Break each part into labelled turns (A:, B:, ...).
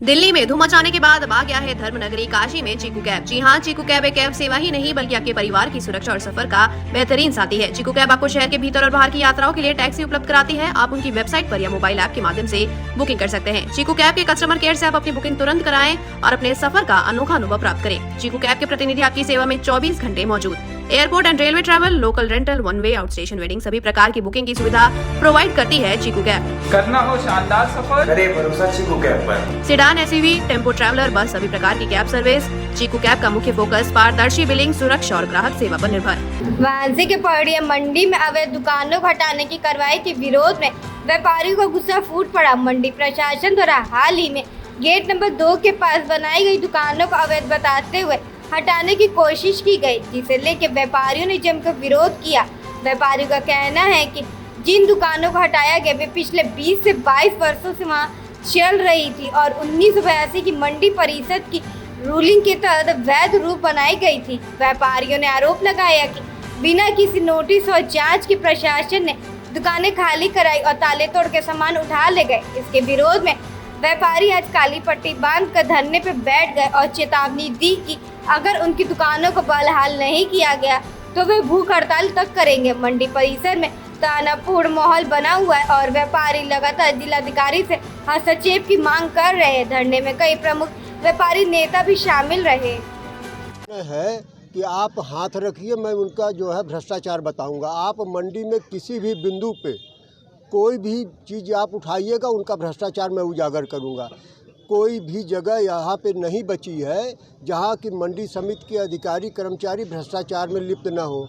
A: दिल्ली में धूम मचाने के बाद अब आ गया है धर्मनगरी काशी में चीकू कैब। जी हाँ, चीकू कैब एक कैब सेवा ही नहीं बल्कि आपके परिवार की सुरक्षा और सफर का बेहतरीन साथी है। चीकू कैब आपको शहर के भीतर और बाहर की यात्राओं के लिए टैक्सी उपलब्ध कराती है। आप उनकी वेबसाइट पर या मोबाइल ऐप के माध्यम से बुकिंग कर सकते हैं। चीकू कैब के कस्टमर केयर से आप अपनी बुकिंग तुरंत कराएं और अपने सफर का अनोखा अनुभव प्राप्त करें। चीकू कैब के प्रतिनिधि आपकी सेवा में 24 घंटे मौजूद। Airport and railway travel, local rental, one way, out station waiting सभी प्रकार की बुकिंग की सुविधा प्रोवाइड करती है चीकू कैब।
B: करना हो शानदार सफर, करे भरोसा चीकू कैब पर।
A: सेडान, एसयूवी, टेम्पो ट्रैवलर, बस सभी प्रकार की कैब सर्विस। चीकू कैब का मुख्य फोकस पारदर्शी बिलिंग, सुरक्षा और ग्राहक सेवा पर निर्भर।
C: वाराणसी के पहाड़िया मंडी में अवैध दुकानों को हटाने की कार्रवाई के विरोध में व्यापारियों को गुस्सा फूट पड़ा। मंडी प्रशासन द्वारा हाल ही में गेट नंबर 2 के पास बनाई गई दुकानों को अवैध बताते हुए हटाने की कोशिश की गई, जिसे लेकर व्यापारियों ने जमकर विरोध किया। व्यापारियों का कहना है कि जिन दुकानों को हटाया गया वे पिछले 20 से 22 वर्षों से वहां चल रही थी और 1982 की मंडी परिषद की रूलिंग के तहत वैध रूप बनाई गई थी। व्यापारियों ने आरोप लगाया कि बिना किसी नोटिस और जांच के प्रशासन ने दुकानें खाली कराई और ताले तोड़ के सामान उठा ले गए। इसके विरोध में व्यापारी आज काली पट्टी बांध कर धरने पर बैठ गए और चेतावनी दी कि अगर उनकी दुकानों को बहाल नहीं किया गया तो वे भूख हड़ताल तक करेंगे। मंडी परिसर में तनावपूर्ण माहौल बना हुआ है और व्यापारी लगातार जिलाधिकारी से हस्तक्षेप की मांग कर रहे हैं। धरने में कई प्रमुख व्यापारी नेता भी शामिल रहे
D: है कि आप हाथ रखिए, मैं उनका जो है भ्रष्टाचार बताऊंगा। आप मंडी में किसी भी बिंदु पे कोई भी चीज़ आप उठाइएगा, उनका भ्रष्टाचार मैं उजागर करूंगा। कोई भी जगह यहाँ पे नहीं बची है जहाँ की मंडी समिति के अधिकारी कर्मचारी भ्रष्टाचार में लिप्त न हो।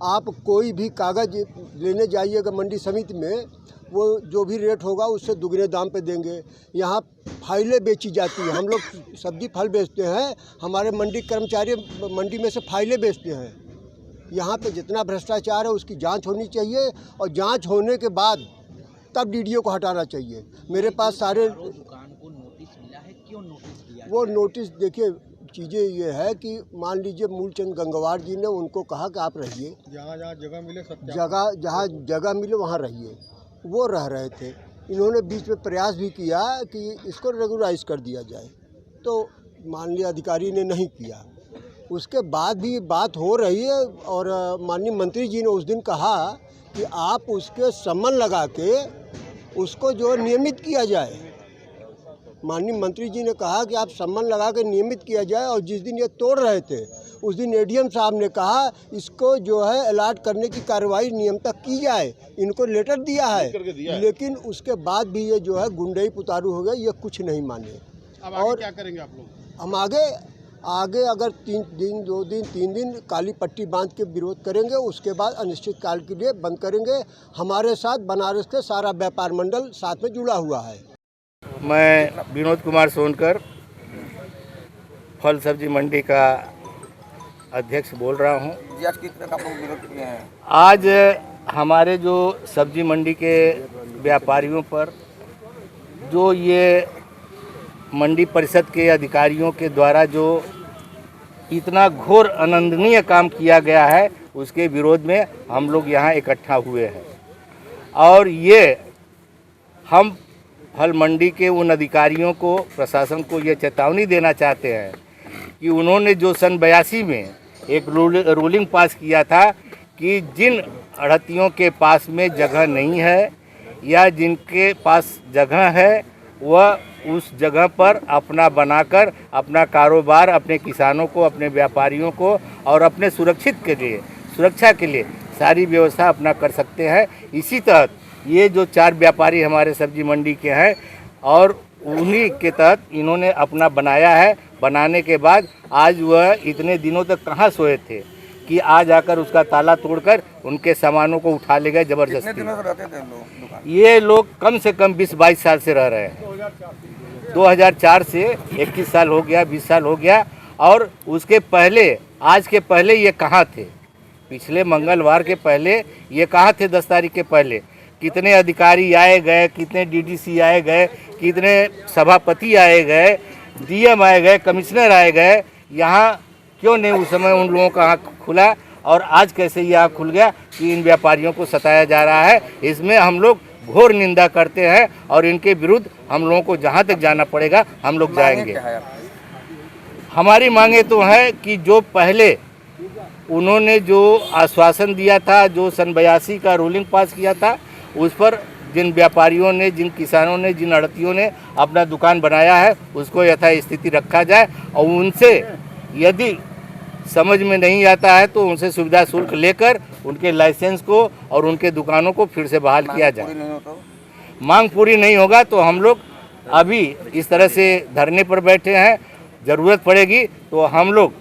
D: आप कोई भी कागज़ लेने जाइएगा मंडी समिति में, वो जो भी रेट होगा उससे दुगने दाम पे देंगे। यहाँ फाइलें बेची जाती हैं, हम लोग सब्जी फल बेचते हैं, हमारे मंडी कर्मचारी मंडी में से फाइलें बेचते हैं। यहाँ पे जितना भ्रष्टाचार है उसकी जांच होनी चाहिए और जांच होने के बाद तब डीडीओ को हटाना चाहिए। मेरे पास सारे
E: दुकान को नोटिस मिला है, क्यों नोटिस दिया? वो
D: नोटिस देखिए, चीज़ें ये है कि मान लीजिए मूलचंद गंगवार जी ने उनको कहा कि आप रहिए, जहाँ जगह मिले जहाँ जगह मिले वहाँ रहिए, वो रह रहे थे। इन्होंने बीच में प्रयास भी किया कि इसको रेगुलाइज कर दिया जाए, तो माननीय अधिकारी ने नहीं किया। उसके बाद भी बात हो रही है और माननीय मंत्री जी ने उस दिन कहा कि आप उसके समन लगा के उसको जो नियमित किया जाए। माननीय मंत्री जी ने कहा कि आप सम्मान लगा के नियमित किया जाए और जिस दिन ये तोड़ रहे थे उस दिन एडीएम साहब ने कहा इसको जो है अलर्ट करने की कार्रवाई नियम तक की जाए। इनको लेटर दिया है, लेकिन उसके बाद भी ये जो है गुंडई पुतारू हो गए, ये कुछ नहीं माने। और
F: क्या करेंगे आप लोग?
D: हम आगे अगर 3 दिन 2 दिन 3 दिन काली पट्टी बांध के विरोध करेंगे, उसके बाद अनिश्चित काल के लिए बंद करेंगे। हमारे साथ बनारस के सारा व्यापार मंडल साथ में जुड़ा हुआ है।
G: मैं विनोद कुमार सोनकर फल सब्जी मंडी का अध्यक्ष बोल रहा हूँ।
B: आज किस तरह का आप लोग विरोध किए हैं?
G: आज हमारे जो सब्जी मंडी के व्यापारियों पर जो ये मंडी परिषद के अधिकारियों के द्वारा जो इतना घोर अनिंदनीय काम किया गया है, उसके विरोध में हम लोग यहाँ इकट्ठा हुए हैं। और ये हम फल मंडी के उन अधिकारियों को, प्रशासन को ये चेतावनी देना चाहते हैं कि उन्होंने जो सन 82 में एक रूलिंग पास किया था कि जिन अड़तियों के पास में जगह नहीं है या जिनके पास जगह है वह उस जगह पर अपना बनाकर अपना कारोबार, अपने किसानों को, अपने व्यापारियों को और अपने सुरक्षा के लिए सारी व्यवस्था अपना कर सकते हैं। इसी तहत ये जो 4 व्यापारी हमारे सब्जी मंडी के हैं और उन्हीं के तहत इन्होंने अपना बनाया है। बनाने के बाद आज वह इतने दिनों तक कहाँ सोए थे कि आज आकर उसका ताला तोड़कर उनके सामानों को उठा ले गए ज़बरदस्ती।
B: कितने दिनों से रहते थे लोग?
G: ये लोग कम से कम 20-22 साल से रह रहे हैं। 2004 से 21 साल हो गया, 20 साल हो गया। और उसके पहले, आज के पहले ये कहाँ थे? पिछले मंगलवार के पहले ये कहाँ थे? 10 तारीख के पहले कितने अधिकारी आए गए, कितने डीडीसी आए गए, कितने सभापति आए गए, डीएम आए गए, कमिश्नर आए गए। यहाँ क्यों नहीं उस समय उन लोगों का आँख खुला? और आज कैसे ये आँख खुल गया कि इन व्यापारियों को सताया जा रहा है? इसमें हम लोग घोर निंदा करते हैं और इनके विरुद्ध हम लोगों को जहां तक जाना पड़ेगा हम लोग जाएंगे। हमारी मांगे तो है कि जो पहले उन्होंने जो आश्वासन दिया था, जो सन 82 का रूलिंग पास किया था, उस पर जिन व्यापारियों ने, जिन किसानों ने, जिन आड़तियों ने अपना दुकान बनाया है उसको यथास्थिति रखा जाए और उनसे यदि समझ में नहीं आता है तो उनसे सुविधा शुल्क लेकर उनके लाइसेंस को और उनके दुकानों को फिर से बहाल किया जाए। मांग पूरी नहीं होगा तो हम लोग अभी इस तरह से धरने पर बैठे हैं, ज़रूरत पड़ेगी तो हम लोग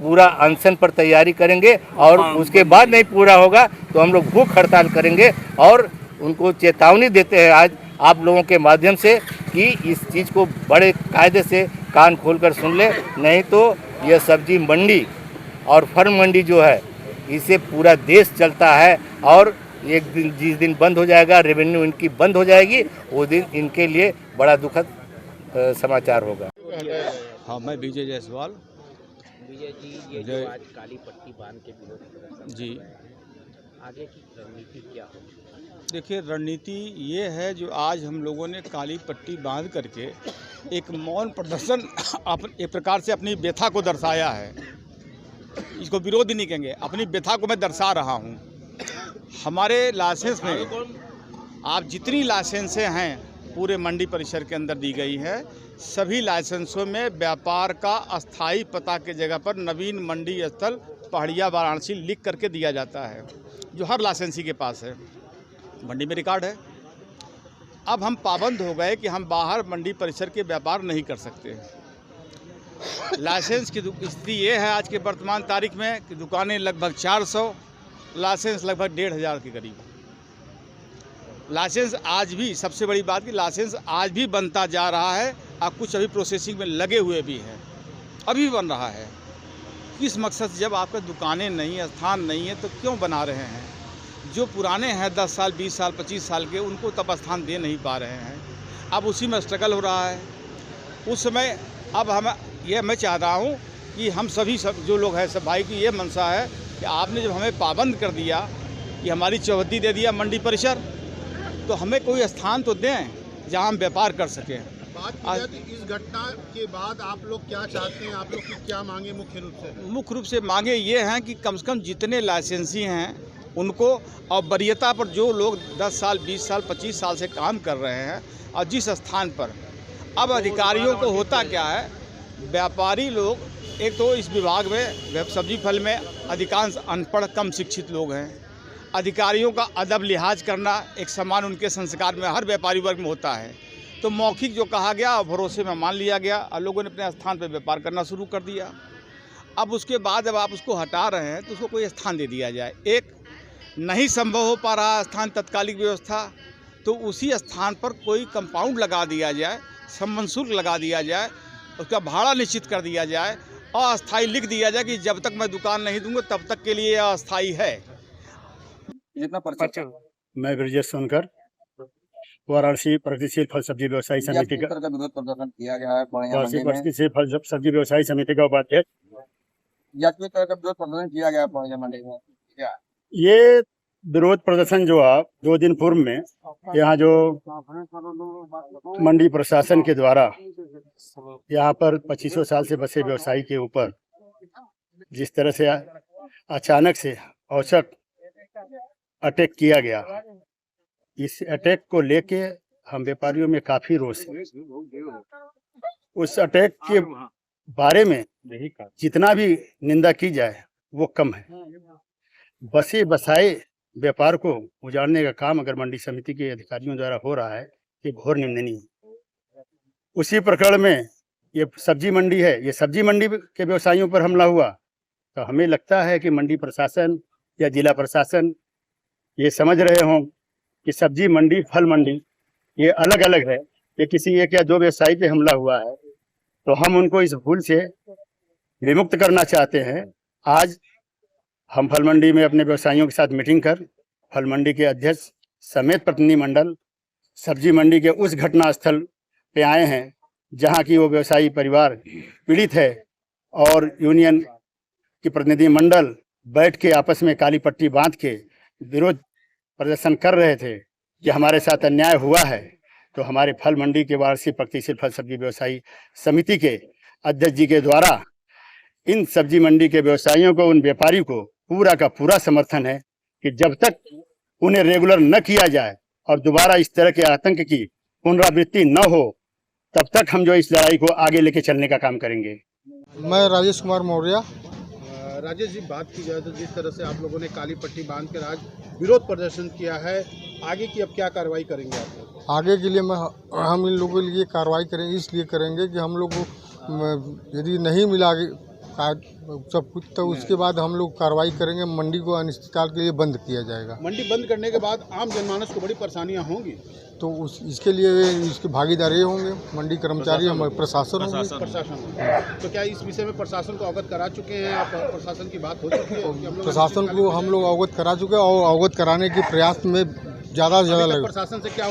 G: पूरा अनशन पर तैयारी करेंगे और उसके बाद नहीं पूरा होगा तो हम लोग भूख हड़ताल करेंगे। और उनको चेतावनी देते हैं आज आप लोगों के माध्यम से कि इस चीज़ को बड़े कायदे से कान खोलकर सुन ले, नहीं तो यह सब्जी मंडी और फल मंडी जो है इसे पूरा देश चलता है और एक दिन जिस दिन बंद हो जाएगा, रेवेन्यू इनकी बंद हो जाएगी, वो दिन इनके लिए बड़ा दुखद समाचार होगा।
F: हाँ, मैं विजय जायसवाल।
E: विजय जी, ये जो आज काली पट्टी बांध के विरोध प्रदर्शन
F: जी,
E: आगे की रणनीति क्या होगी?
F: देखिए, रणनीति ये है जो आज हम लोगों ने काली पट्टी बांध करके एक मौन प्रदर्शन एक प्रकार से अपनी व्यथा को दर्शाया है। इसको विरोध ही नहीं कहेंगे, अपनी व्यथा को मैं दर्शा रहा हूँ। हमारे लाइसेंस में आप जितनी लाइसेंसें हैं पूरे मंडी परिसर के अंदर दी गई है, सभी लाइसेंसों में व्यापार का अस्थाई पता के जगह पर नवीन मंडी स्थल पहाड़िया वाराणसी लिख करके दिया जाता है, जो हर लाइसेंसी के पास है, मंडी में रिकॉर्ड है। अब हम पाबंद हो गए कि हम बाहर मंडी परिसर के व्यापार नहीं कर सकते। लाइसेंस की स्थिति ये है आज के वर्तमान तारीख में कि दुकानें लगभग 400, लाइसेंस लगभग 1500 के करीब। लाइसेंस आज भी, सबसे बड़ी बात कि लाइसेंस आज भी बनता जा रहा है और कुछ अभी प्रोसेसिंग में लगे हुए भी हैं, अभी बन रहा है। किस मकसद से? जब आपका दुकानें नहीं है, स्थान नहीं है, तो क्यों बना रहे हैं? जो पुराने हैं 10 साल, 20 साल, 25 साल के, उनको तब स्थान दे नहीं पा रहे हैं। अब उसी में स्ट्रगल हो रहा है। उस समय अब मैं चाह रहा हूँ कि हम सभी जो लोग हैं, सब भाई की ये मंशा है कि आपने जब हमें पाबंद कर दिया कि हमारी चौहद्दी दे दिया मंडी परिसर, तो हमें कोई स्थान तो दें जहाँ हम व्यापार कर सकें।
H: बात की जाए तो इस घटना के बाद आप लोग क्या चाहते हैं? आप लोग की क्या मांगे मुख्य रूप से?
F: मुख्य रूप से मांगे ये हैं कि कम से कम जितने लाइसेंसी हैं उनको, और वरीयता पर जो लोग 10 साल, 20 साल, 25 साल से काम कर रहे हैं, और जिस स्थान पर अब अधिकारियों को होता क्या है, व्यापारी लोग एक तो इस विभाग में सब्जी फल में अधिकांश अनपढ़ कम शिक्षित लोग हैं। अधिकारियों का अदब लिहाज करना एक समान उनके संस्कार में हर व्यापारी वर्ग में होता है। तो मौखिक जो कहा गया और भरोसे में मान लिया गया और लोगों ने अपने स्थान पर व्यापार करना शुरू कर दिया। अब उसके बाद जब आप उसको हटा रहे हैं तो उसको कोई स्थान दे दिया जाए। एक नहीं संभव हो पा रहा स्थान तत्कालिक व्यवस्था, तो उसी स्थान पर कोई कंपाउंड लगा दिया जाए, सम्मान शुल्क लगा दिया जाए, उसका भाड़ा निश्चित कर दिया जाए, अस्थायी लिख दिया जाए कि जब तक मैं दुकान नहीं दूंगा तब तक के लिए अस्थायी है।
I: मैं ब्रजेश सोनकर, वाराणसी प्रगतिशील फल सब्जी व्यवसायी समिति का
E: विरोध प्रदर्शन किया गया है।
I: वाराणसी प्रगतिशील फल सब्जी व्यवसायी समिति का उपाध्यक्ष।
E: किस तरह का विरोध प्रदर्शन किया गया है मंडी में?
I: ये विरोध प्रदर्शन जो आप 2 दिन पूर्व में यहाँ जो मंडी प्रशासन के द्वारा यहाँ पर 2500 साल से बसे व्यवसायी के ऊपर जिस तरह से अचानक से औचक अटैक किया गया, इस अटैक को लेके हम व्यापारियों में काफी रोष है। उस अटैक के बारे में जितना भी निंदा की जाए वो कम है। बसे बसाए व्यापार को उजाड़ने का काम अगर मंडी समिति के अधिकारियों द्वारा हो रहा है, ये घोर निंदनीय है। उसी प्रकरण में ये सब्जी मंडी है, ये सब्जी मंडी के व्यवसायियों पर हमला हुआ, तो हमें लगता है कि मंडी प्रशासन या जिला प्रशासन ये समझ रहे हों कि सब्जी मंडी, फल मंडी ये अलग अलग है। ये किसी एक या 2 व्यवसायी पे हमला हुआ है, तो हम उनको इस भूल से विमुक्त करना चाहते हैं। आज हम फल मंडी में अपने व्यवसायियों के साथ मीटिंग कर फल मंडी के अध्यक्ष समेत प्रतिनिधिमंडल सब्जी मंडी के उस घटना स्थल पे आए हैं जहां की वो व्यवसायी परिवार पीड़ित है, और यूनियन की प्रतिनिधिमंडल बैठ के आपस में काली पट्टी बांध के विरोध प्रदर्शन कर रहे थे। कि हमारे साथ अन्याय हुआ है, तो हमारे फल मंडी के वार्षिक प्रगतिशील फल सब्जी व्यवसायी समिति के अध्यक्ष जी के द्वारा इन सब्जी मंडी के व्यवसायियों को, उन व्यापारियों को पूरा का पूरा समर्थन है कि जब तक उन्हें रेगुलर न किया जाए और दोबारा इस तरह के आतंक की पुनरावृत्ति न हो, तब तक हम जो इस लड़ाई को आगे लेके चलने का काम करेंगे।
J: मैं राजेश कुमार मौर्य।
H: राजेश जी, बात की जाए तो जिस तरह से आप लोगों ने काली पट्टी बांध कर आज विरोध प्रदर्शन किया है, आगे की अब क्या कार्रवाई करेंगे आप लोग?
J: आगे के लिए हम इन लोगों के लिए कार्रवाई करेंगे, इसलिए करेंगे कि हम लोग को यदि नहीं मिला सब कुछ, तो उसके बाद हम लोग कार्रवाई करेंगे। मंडी को अनिश्चितकाल के लिए बंद किया जाएगा।
H: मंडी बंद करने के बाद आम जनमानस को बड़ी परेशानियां होंगी,
J: तो इसके लिए इसकी भागीदारी होंगे मंडी कर्मचारी, हमारे प्रशासन
H: तो क्या इस विषय में प्रशासन को अवगत करा चुके हैं आप? प्रशासन की बात हो चुकी है?
J: प्रशासन को हम लोग अवगत करा चुके हैं और अवगत कराने के प्रयास में ज़्यादा से ज़्यादा
H: प्रशासन से क्या